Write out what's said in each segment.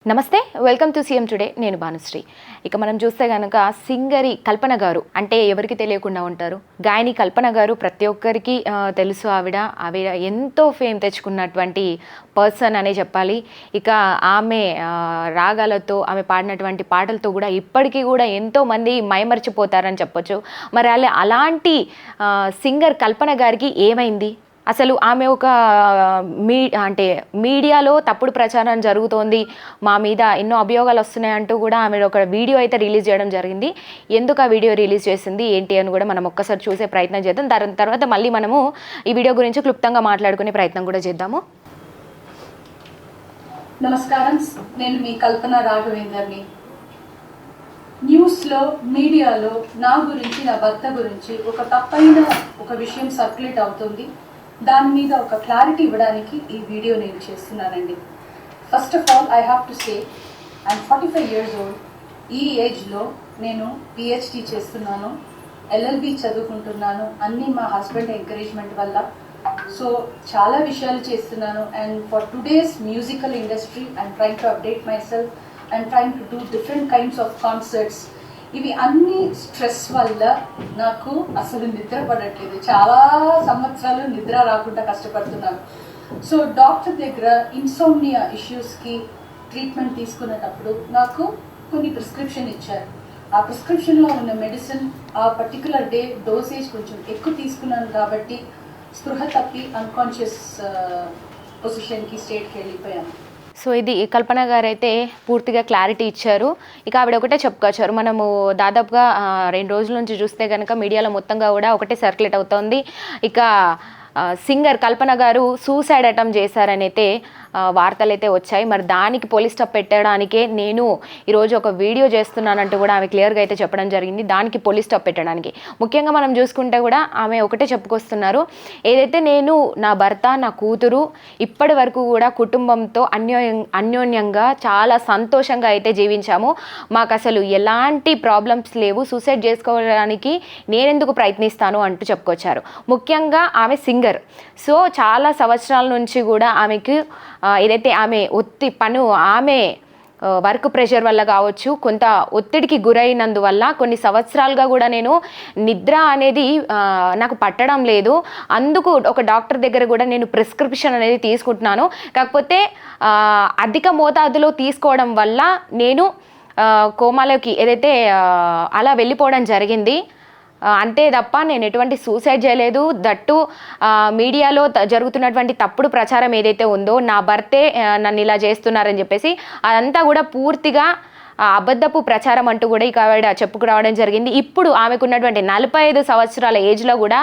నమస్తే, welcome to CM today. నేను భానుశ్రీ. ఇక మనం చూస్తే కనుక సింగరి కల్పన గారు అంటే ఎవరికి తెలియకుండా ఉంటారు. గాయని కల్పన గారు ప్రతి ఒక్కరికి తెలుసు. ఆవిడ ఎంతో ఫేమ్ తెచ్చుకున్నటువంటి పర్సన్ అనే చెప్పాలి. ఇక ఆమె రాగాలతో ఆమె పాడినటువంటి పాటలతో కూడా ఇప్పటికీ కూడా ఎంతోమంది మైమర్చిపోతారని చెప్పొచ్చు. మరి అలాంటి సింగర్ కల్పన గారికి ఏమైంది? అసలు ఆమె ఒక మీడియాలో తప్పుడు ప్రచారం జరుగుతోంది, మా మీద ఎన్నో అభియోగాలు వస్తున్నాయంటూ కూడా ఆమె ఒక వీడియో అయితే రిలీజ్ చేయడం జరిగింది. ఎందుకు ఆ వీడియో రిలీజ్ చేసింది ఏంటి అని కూడా మనం ఒక్కసారి చూసే ప్రయత్నం చేద్దాం. దాని తర్వాత మళ్ళీ మనము ఈ వీడియో గురించి క్లుప్తంగా మాట్లాడుకునే ప్రయత్నం కూడా చేద్దాము. నమస్కారం, నేను మీ కల్పన రాఘవేందర్ని. న్యూస్లో మీడియాలో నా గురించి, నా భర్త గురించి ఒక తప్పైన ఒక విషయం సర్క్యులేట్ అవుతుంది. దాని మీద ఒక క్లారిటీ ఇవ్వడానికి ఈ వీడియో నేను చేస్తున్నానండి. First of all I have to say I'm 45 years old. ఈ ఏజ్లో నేను పిహెచ్డి చేస్తున్నాను, ఎల్ఎల్బి చదువుకుంటున్నాను. అన్నీ మా హస్బెండ్ ఎంకరేజ్మెంట్ వల్ల. సో చాలా విషయాలు చేస్తున్నాను. And for today's musical industry I'm trying to update my self. I'm trying to do different kinds of concerts. ఇవి అన్ని స్ట్రెస్ వల్ల నాకు అసలు నిద్ర పడట్లేదు. చాలా సంవత్సరాలు నిద్ర రాకుండా కష్టపడుతున్నాను. సో డాక్టర్ దగ్గర ఇన్సోమ్నియా ఇష్యూస్కి ట్రీట్మెంట్ తీసుకునేటప్పుడు నాకు కొన్ని ప్రిస్క్రిప్షన్ ఇచ్చారు. ఆ ప్రిస్క్రిప్షన్లో ఉన్న మెడిసిన్ ఆ పర్టికులర్ డే డోసేజ్ కొంచెం ఎక్కువ తీసుకున్నాను కాబట్టి స్పృహ తప్పి అన్కాన్షియస్ పొజిషన్కి స్టేట్కి వెళ్ళిపోయాను. సో ఇది కల్పన గారు అయితే పూర్తిగా క్లారిటీ ఇచ్చారు. ఇక ఆవిడ ఒకటే చెప్పుకొచ్చారు. మనము దాదాపుగా 2 రోజుల నుంచి చూస్తే కనుక మీడియాలో మొత్తంగా కూడా ఒకటే సర్క్యులేట్ అవుతోంది. ఇక సింగర్ కల్పన గారు సూసైడ్ అటెంప్ట్ చేశారని అయితే వార్తలు అయితే వచ్చాయి. మరి దానికి పోలీస్ స్టాప్ పెట్టడానికే నేను ఈరోజు ఒక వీడియో చేస్తున్నానంటూ కూడా ఆమె క్లియర్గా అయితే చెప్పడం జరిగింది. దానికి పోలీస్ స్టాప్ పెట్టడానికి ముఖ్యంగా మనం చూసుకుంటే కూడా ఆమె ఒకటే చెప్పుకొస్తున్నారు. ఏదైతే నేను, నా భర్త, నా కూతురు ఇప్పటి వరకు కూడా కుటుంబంతో అన్యోన్యంగా చాలా సంతోషంగా అయితే జీవించాము. మాకు అసలు ఎలాంటి ప్రాబ్లమ్స్ లేవు. సూసైడ్ చేసుకోవడానికి నేనెందుకు ప్రయత్నిస్తాను అంటూ చెప్పుకొచ్చారు. ముఖ్యంగా ఆమె సింగర్. సో చాలా సంవత్సరాల నుంచి కూడా ఆమెకు ఏదైతే ఆమె ఆమె వర్క్ ప్రెషర్ వల్ల కావచ్చు, కొంత ఒత్తిడికి గురైనందువల్ల కొన్ని సంవత్సరాలుగా కూడా నేను నిద్ర అనేది నాకు పట్టడం లేదు. అందుకు ఒక డాక్టర్ దగ్గర కూడా నేను ప్రిస్క్రిప్షన్ అనేది తీసుకుంటున్నాను. కాకపోతే అధిక మోతాదులో తీసుకోవడం వల్ల నేను కోమాలోకి ఏదైతే అలా వెళ్ళిపోవడం జరిగింది. అంతే తప్ప నేను ఎటువంటి సూసైడ్ చేయలేదు. దట్టు మీడియాలో జరుగుతున్నటువంటి తప్పుడు ప్రచారం ఏదైతే ఉందో, నా భర్తే నన్ను ఇలా చేస్తున్నారని చెప్పేసి అదంతా కూడా పూర్తిగా అబద్ధపు ప్రచారం అంటూ కూడా ఇక ఆవిడ చెప్పుకురావడం జరిగింది. ఇప్పుడు ఆమెకున్నటువంటి 45 సంవత్సరాల ఏజ్లో కూడా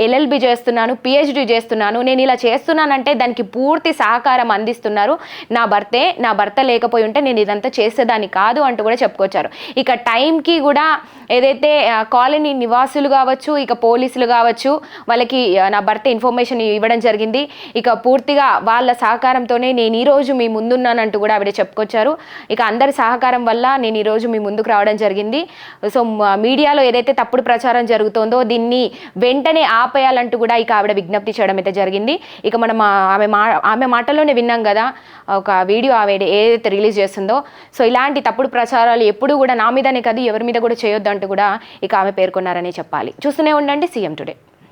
ఎల్ఎల్బి చేస్తున్నాను, పిహెచ్డి చేస్తున్నాను, నేను ఇలా చేస్తున్నానంటే దానికి పూర్తి సహకారం అందిస్తున్నారు నా భర్తే. నా భర్త లేకపోయి ఉంటే నేను ఇదంతా చేసేదాన్ని కాదు అంటూ కూడా చెప్పుకొచ్చారు. ఇక టైంకి కూడా ఏదైతే కాలనీ నివాసులు కావచ్చు, ఇక పోలీసులు కావచ్చు, వాళ్ళకి నా భర్త ఇన్ఫర్మేషన్ ఇవ్వడం జరిగింది. ఇక పూర్తిగా వాళ్ళ సహకారంతోనే నేను ఈరోజు మీ ముందున్నానంటూ కూడా ఆవిడ చెప్పుకొచ్చారు. ఇక అందరి సహకారం వల్ల నేను ఈరోజు మీ ముందుకు రావడం జరిగింది. సో మీడియాలో ఏదైతే తప్పుడు ప్రచారం జరుగుతుందో దీన్ని వెంటనే ఆపేయాలంటూ కూడా ఇక ఆవిడ విజ్ఞప్తి చేయడం అయితే జరిగింది. ఇక మనం ఆమె మాటల్లోనే విన్నాం కదా ఒక వీడియో ఆవిడ ఏదైతే రిలీజ్ చేస్తుందో. సో ఇలాంటి తప్పుడు ప్రచారాలు ఎప్పుడు కూడా నా మీదనే కాదు ఎవరి మీద కూడా చేయొద్దు అంటూ కూడా ఇక ఆమె పేర్కొన్నారనే చెప్పాలి. చూస్తూనే ఉండండి సీఎం టుడే.